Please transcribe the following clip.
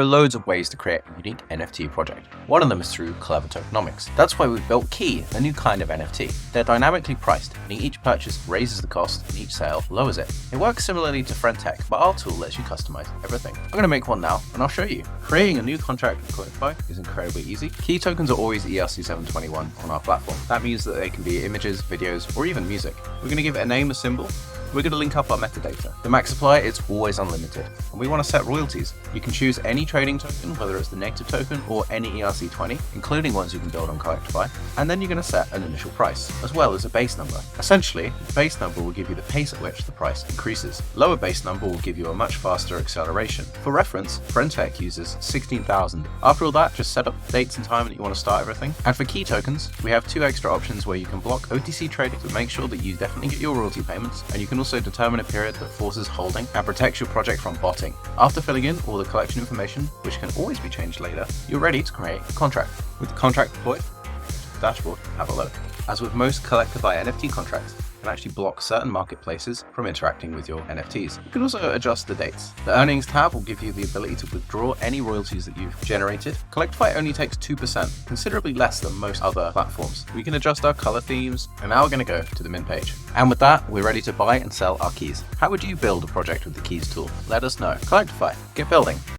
There are loads of ways to create a unique NFT project. One of them is through clever tokenomics. That's why we've built Key, a new kind of NFT. They're dynamically priced, meaning each purchase raises the cost and each sale lowers it. It works similarly to Friendtech, but our tool lets you customize everything. I'm going to make one now, and I'll show you. Creating a new contract with Collectify is incredibly easy. Key tokens are always ERC721 on our platform. That means that they can be images, videos, or even music. We're going to give it a name, a symbol. We're going to link up our metadata. The max supply is always unlimited, and we want to set royalties. You can choose any trading token, whether it's the native token or any ERC20, including ones you can build on Collectify, and then you're going to set an initial price, as well as a base number. Essentially, the base number will give you the pace at which the price increases. Lower base number will give you a much faster acceleration. For reference, Friendtech uses 16,000. After all that, just set up dates and time that you want to start everything. And for Key tokens, we have 2 extra options where you can block OTC trading to make sure that you definitely get your royalty payments, and you can also determine a period that forces holding and protects your project from botting. After filling in all the collection information, which can always be changed later, you're ready to create a contract. With the contract deployed, dashboard, have a look. As with most Collectify NFT contracts, you can actually block certain marketplaces from interacting with your NFTs. You can also adjust the dates. The earnings tab will give you the ability to withdraw any royalties that you've generated. Collectify only takes 2%, considerably less than most other platforms. We can adjust our color themes, and now we're going to go to the mint page. And with that, we're ready to buy and sell our keys. How would you build a project with the Keys tool? Let us know. Collectify, get building.